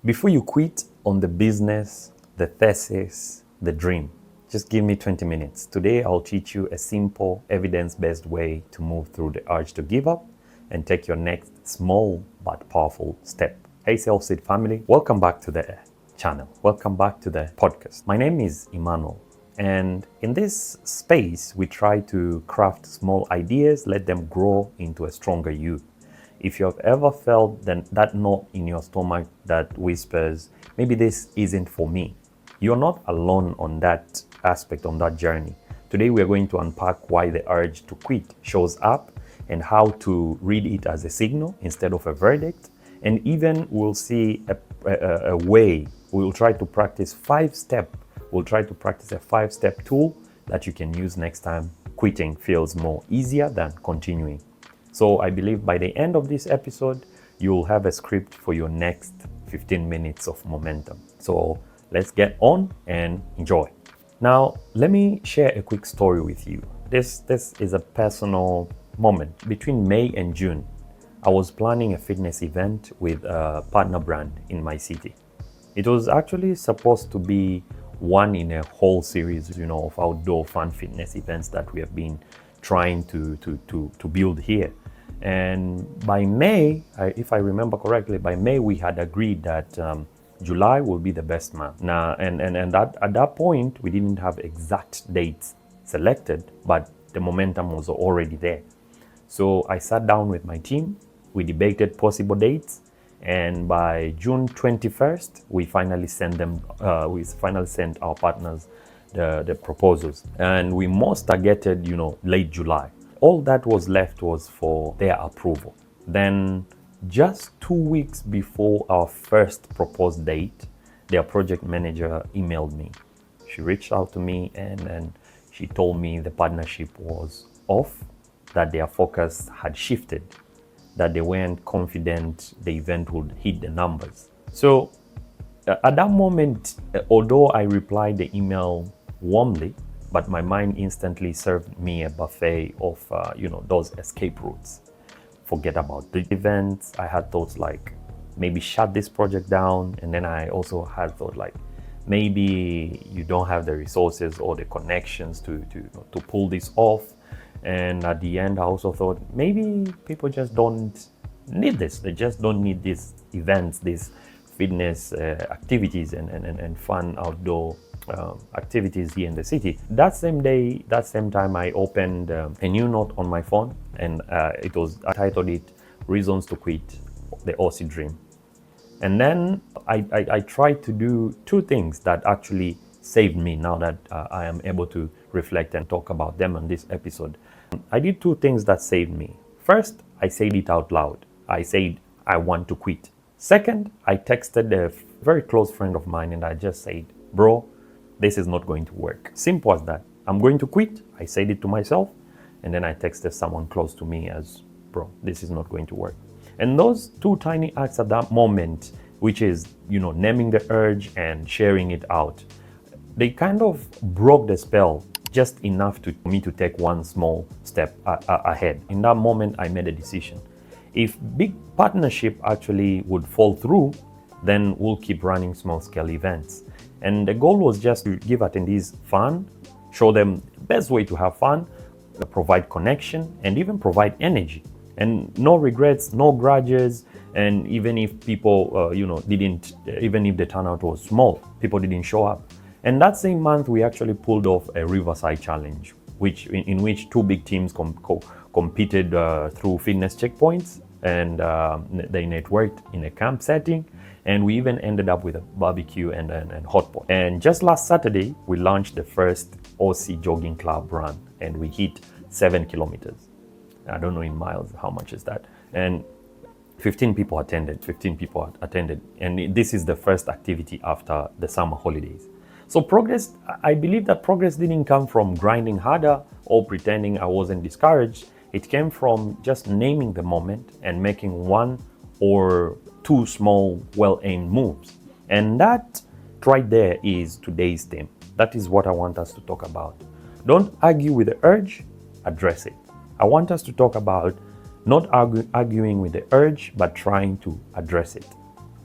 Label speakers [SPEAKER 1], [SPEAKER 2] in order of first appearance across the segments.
[SPEAKER 1] Before you quit on the business, the thesis, the dream, just give me 20 minutes. Today, I'll teach you a simple, evidence-based way to move through the urge to give up and take your next small but powerful step. Hey, SelfSeed family, welcome back to the channel. Welcome back to the podcast. My name is Emmanuel, and in this space, we try to craft small ideas, let them grow into a stronger you. If you have ever felt that knot in your stomach that whispers, maybe this isn't for me, you're not alone on that aspect, on that journey. Today we are going to unpack why the urge to quit shows up and how to read it as a signal instead of a verdict. And even we'll see a way, we'll try to practice a 5-step tool that you can use next time quitting feels more easier than continuing. So I believe by the end of this episode, you'll have a script for your next 15 minutes of momentum. So let's get on and enjoy. Now, let me share a quick story with you. This is a personal moment. Between May and June, I was planning a fitness event with a partner brand in my city. It was actually supposed to be one in a whole series, of outdoor fun fitness events that we have been trying to build here. And by May, if I remember correctly, by May we had agreed that July will be the best month. Now, and at that point, we didn't have exact dates selected, but the momentum was already there. So I sat down with my team, we debated possible dates, and by June 21st, we finally sent our partners the proposals, and we most targeted, late July. All that was left was for their approval. Then just 2 weeks before our first proposed date, their project manager emailed me. She reached out to me and she told me the partnership was off, that their focus had shifted, that they weren't confident the event would hit the numbers. So at that moment, although I replied the email warmly, but my mind instantly served me a buffet of, those escape routes. Forget about the events. I had thoughts like, maybe shut this project down. And then I also had thought like, maybe you don't have the resources or the connections to pull this off. And at the end, I also thought, maybe people just don't need this. They just don't need these events, these fitness activities and fun outdoor activities here in the city. That same time, I opened a new note on my phone, and I titled it "Reasons to Quit the Aussie Dream." And then I tried to do two things that actually saved me. Now that I am able to reflect and talk about them on this episode, I did two things that saved me. First, I said it out loud. I said, I want to quit. Second, I texted a very close friend of mine and I just said, bro, this is not going to work. Simple as that. I'm going to quit. I said it to myself. And then I texted someone close to me as, bro, this is not going to work. And those two tiny acts at that moment, which is, naming the urge and sharing it out, they kind of broke the spell just enough for me to take one small step ahead. In that moment, I made a decision. If big partnership actually would fall through, then we'll keep running small-scale events. And the goal was just to give attendees fun, show them the best way to have fun, provide connection, and even provide energy. And no regrets, no grudges, and even if people, even if the turnout was small, people didn't show up. And that same month, we actually pulled off a Riverside Challenge, in which two big teams competed through fitness checkpoints, and they networked in a camp setting. And we even ended up with a barbecue and hot pot. And just last Saturday, we launched the first Aussie Jogging Club run, and we hit 7 kilometers. I don't know in miles, how much is that? And 15 people attended. And this is the first activity after the summer holidays. So I believe that progress didn't come from grinding harder or pretending I wasn't discouraged. It came from just naming the moment and making one or two small, well-aimed moves. And that right there is today's theme. That is what I want us to talk about. Don't argue with the urge, address it. I want us to talk about not arguing with the urge, but trying to address it.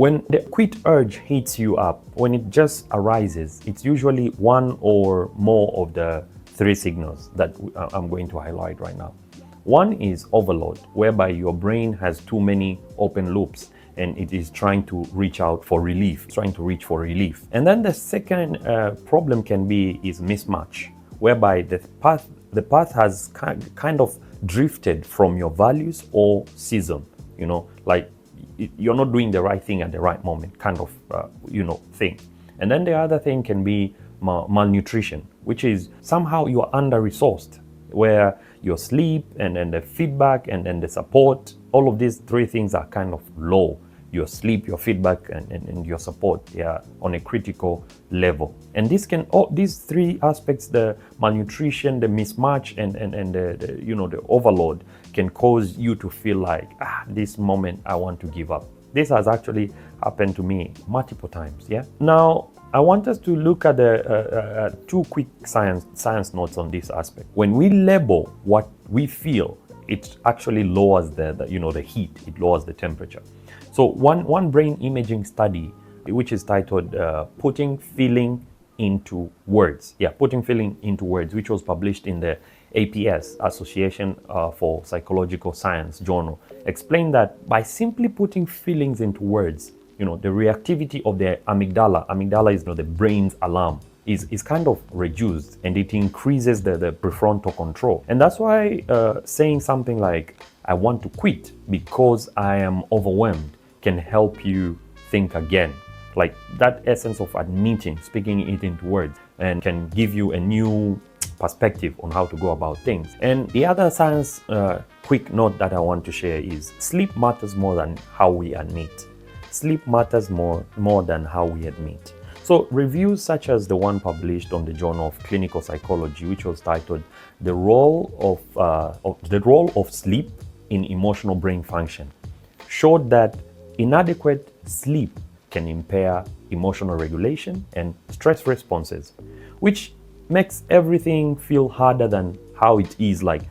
[SPEAKER 1] When the quit urge hits you up, when it just arises, it's usually one or more of the three signals that I'm going to highlight right now. One is overload, whereby your brain has too many open loops and it is trying to reach out for relief, trying to reach for relief. And then the second problem can be is mismatch, whereby the path has kind of drifted from your values or season, like you're not doing the right thing at the right moment, kind of, thing. And then the other thing can be malnutrition, which is somehow you are under-resourced, where your sleep and the feedback and the support, all of these three things are kind of low. Your sleep, your feedback, and your support, on a critical level. And these three aspects, the malnutrition, the mismatch, and the overload, can cause you to feel like, this moment I want to give up. This has actually happened to me multiple times. Now, I want us to look at the two quick science notes on this aspect. When we label what we feel, it actually lowers the heat. It lowers the temperature. So one brain imaging study, which is titled "Putting Feeling into Words," "Putting Feeling into Words," which was published in the APS, Association for Psychological Science journal, explained that by simply putting feelings into words, the reactivity of the amygdala is the brain's alarm, is kind of reduced, and it increases the prefrontal control. And that's why saying something like, "I want to quit because I am overwhelmed," can help you think again. Like that essence of admitting, speaking it into words, and can give you a new perspective on how to go about things. And the other science quick note that I want to share is sleep matters more than how we admit. Sleep matters more than how we admit. So reviews such as the one published on the Journal of Clinical Psychology, which was titled "The Role of Sleep in Emotional Brain Function," showed that inadequate sleep can impair emotional regulation and stress responses, which makes everything feel harder than how it is. Like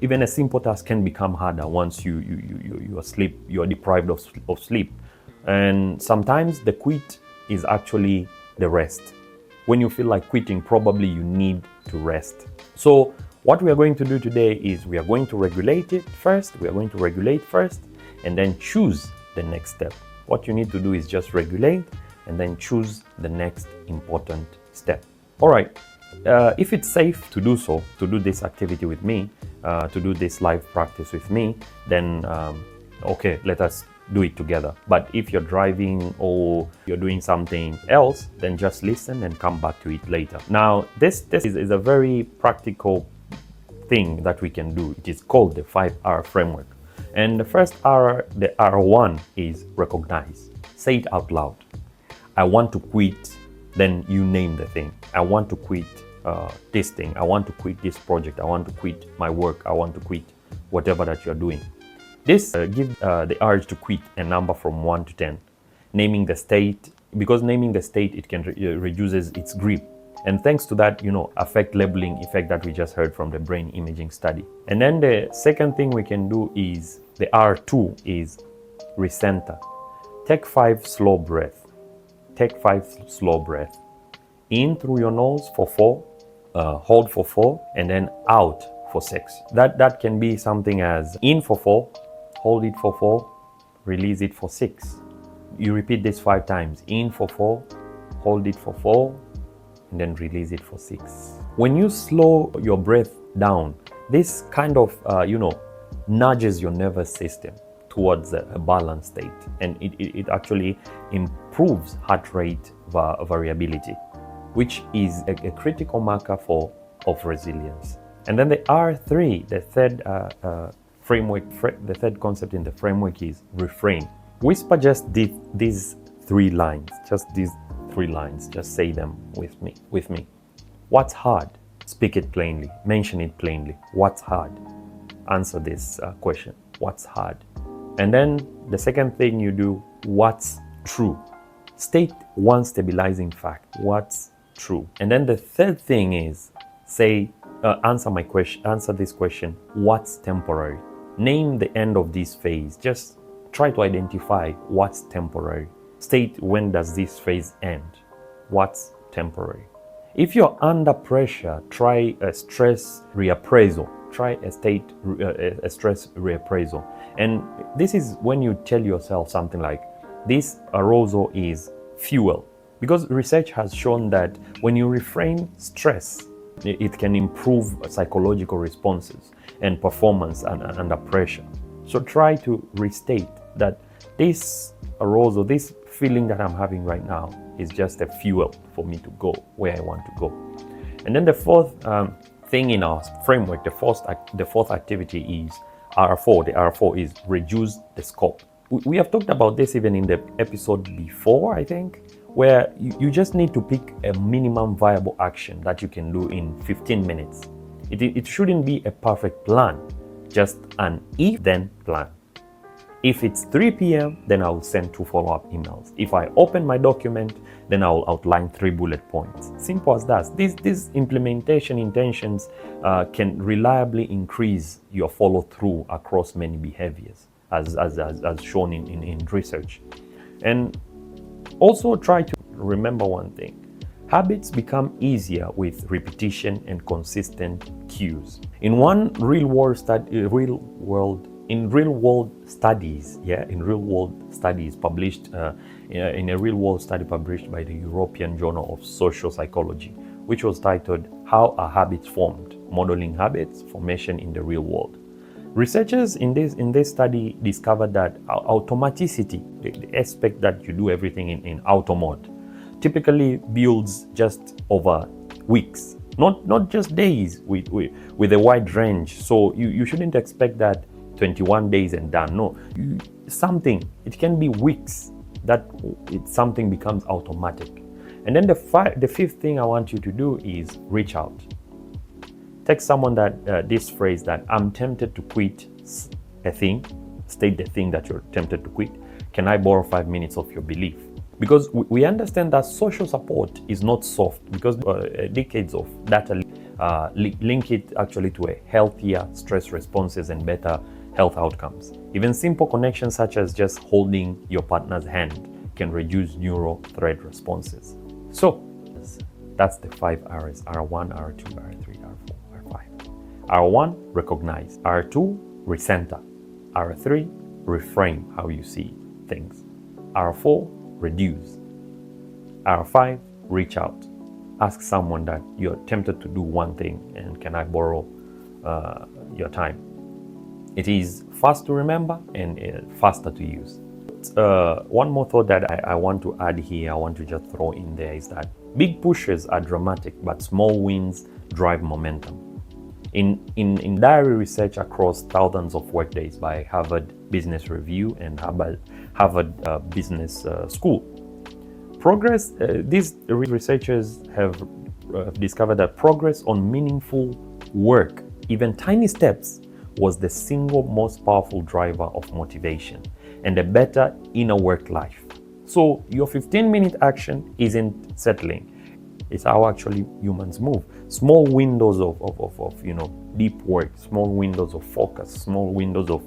[SPEAKER 1] even a simple task can become harder once you are deprived of sleep. And sometimes the quit is actually the rest. When you feel like quitting, probably you need to rest. So what we are going to do today is we are going to regulate first, and then choose the next step. What you need to do is just regulate and then choose the next important step. All right. If it's safe to do so, to do this activity with me, to do this live practice with me, then okay, let us do it together. But if you're driving or you're doing something else, then just listen and come back to it later. Now, this is a very practical thing that we can do. It is called the 5R framework. And the first R, the R1, is recognize. Say it out loud. I want to quit. Then you name the thing. I want to quit this thing. I want to quit this project. I want to quit my work. I want to quit whatever that you're doing. This gives the urge to quit a number from 1 to 10. Naming the state, because naming the state, it can reduces its grip. And thanks to that, affect labeling effect that we just heard from the brain imaging study. And then the second thing we can do is the R2 is recenter. Take 5 slow breaths. Take 5 slow breaths. In through your nose for 4, hold for 4, and then out for 6. That can be something as in for 4, hold it for 4, release it for 6. You repeat this 5 times. In for 4, hold it for 4, and then release it for 6. When you slow your breath down, this kind of, nudges your nervous system towards a balanced state, and it actually improves heart rate variability, which is a critical marker of resilience. And then the R3, the third framework, the third concept in the framework is reframe. Whisper just these 3 lines, just say them with me. What's hard? Speak it plainly, mention it plainly. What's hard? Answer this question. What's hard? And then the second thing you do, what's true? State one stabilizing fact. What's true? And then the third thing is answer this question. What's temporary? Name the end of this phase. Just try to identify what's temporary. State, when does this phase end? What's temporary? If you're under pressure, try a stress reappraisal. Try a stress reappraisal. And this is when you tell yourself something like, this arousal is fuel. Because research has shown that when you reframe stress, it can improve psychological responses and performance under pressure. So try to restate that this arousal, this feeling that I'm having right now is just a fuel for me to go where I want to go. And then the fourth thing in our framework, the fourth activity is R4. The R4 is reduce the scope. We have talked about this even in the episode before, I think, where you just need to pick a minimum viable action that you can do in 15 minutes. It shouldn't be a perfect plan, just an if-then plan. If it's 3 p.m., then I'll send 2 follow-up emails. If I open my document, then I'll outline 3 bullet points. Simple as that. These implementation intentions can reliably increase your follow-through across many behaviors, as shown in research. And also try to remember one thing. Habits become easier with repetition and consistent cues. In real world studies published in a real world study published by the European Journal of Social Psychology, which was titled "How Are Habits Formed? Modeling Habits Formation in the Real World." Researchers in this study discovered that automaticity, the aspect that you do everything in auto mode, typically builds just over weeks, not just days with a wide range. So you shouldn't expect that 21 days and done. No, it can be weeks that something becomes automatic. And then the fifth thing I want you to do is reach out. Text someone this phrase that I'm tempted to quit a thing. State the thing that you're tempted to quit. Can I borrow 5 minutes of your belief? Because we understand that social support is not soft, because decades of data link it actually to a healthier stress responses and better health outcomes. Even simple connections such as just holding your partner's hand can reduce neural threat responses. So that's the 5 R's: R1, R2, R3, R4, R5. R1, recognize. R2, recenter. R3, reframe how you see things. R4, reduce. R5, reach out. Ask someone that you're tempted to do one thing and can I borrow your time. It is fast to remember and faster to use. One more thought that I want to add here, I want to just throw in there, is that big pushes are dramatic, but small wins drive momentum. In diary research across thousands of workdays by Harvard Business Review and Harvard Business School, these researchers have discovered that progress on meaningful work, even tiny steps, was the single most powerful driver of motivation and a better inner work life. So your 15-minute action isn't settling. It's how actually humans move. Small windows of deep work, small windows of focus, small windows of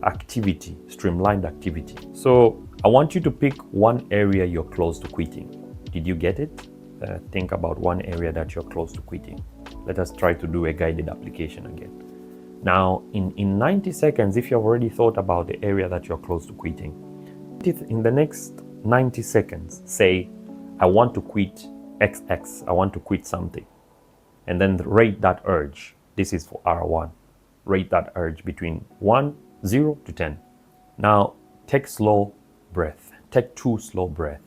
[SPEAKER 1] activity, streamlined activity. So I want you to pick one area you're close to quitting. Did you get it? Think about one area that you're close to quitting. Let us try to do a guided application again. Now, in 90 seconds, if you've already thought about the area that you're close to quitting, in the next 90 seconds, say, I want to quit XX, I want to quit something. And then rate that urge. This is for R1. Rate that urge between 0 to 10. Now, take slow breath. Take 2 slow breath.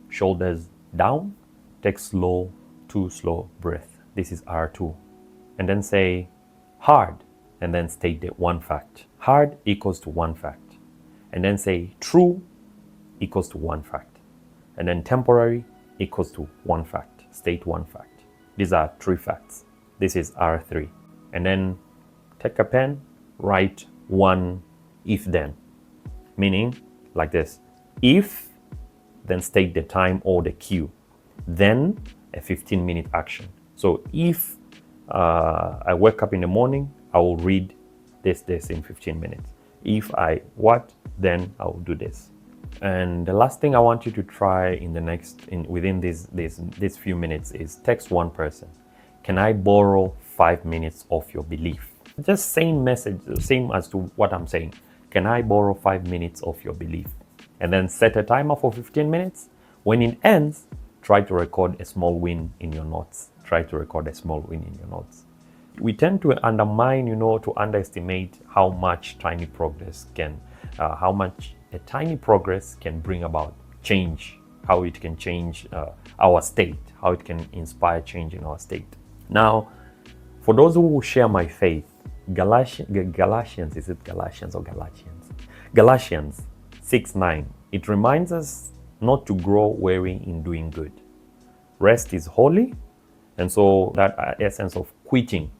[SPEAKER 1] Shoulders down. Take 2 slow breath. This is R2. And then say, hard. And then state the one fact. Hard equals to one fact. And then say true equals to one fact. And then temporary equals to one fact. State one fact. These are 3 facts. This is R3. And then take a pen, write one if then. Meaning like this. If, then state the time or the cue. Then a 15-minute action. So if I wake up in the morning, I will read this in 15 minutes. If I what, then I will do this. And the last thing I want you to try within these few minutes is text one person. Can I borrow 5 minutes of your belief? Just same message, same as to what I'm saying. Can I borrow 5 minutes of your belief? And then set a timer for 15 minutes. When it ends, try to record a small win in your notes. Try to record a small win in your notes. We tend to undermine, to underestimate how much tiny progress how much a tiny progress can bring about change, how it can change our state, how it can inspire change in our state. Now, for those who share my faith, Galatians, is it Galatians or Galatians? Galatians 6:9, it reminds us not to grow weary in doing good. Rest is holy, and so that essence of quitting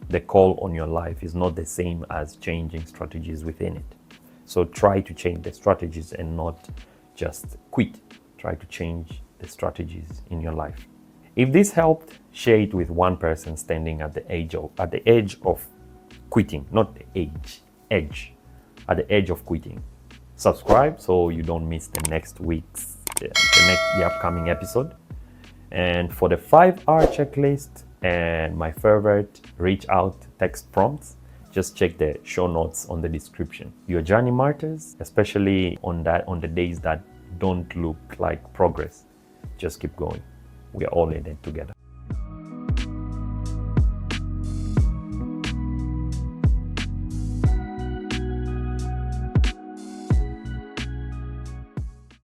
[SPEAKER 1] the call on your life is not the same as changing strategies within it. So try to change the strategies and not just quit. Try to change the strategies in your life. If this helped, share it with one person standing at the edge of quitting, not the at the edge of quitting. Subscribe so you don't miss the upcoming episode. And for the 5R checklist and my favorite reach out text prompts, just check the show notes on the description. Your journey matters, especially on the days that don't look like progress. Just keep going. We are all in it together.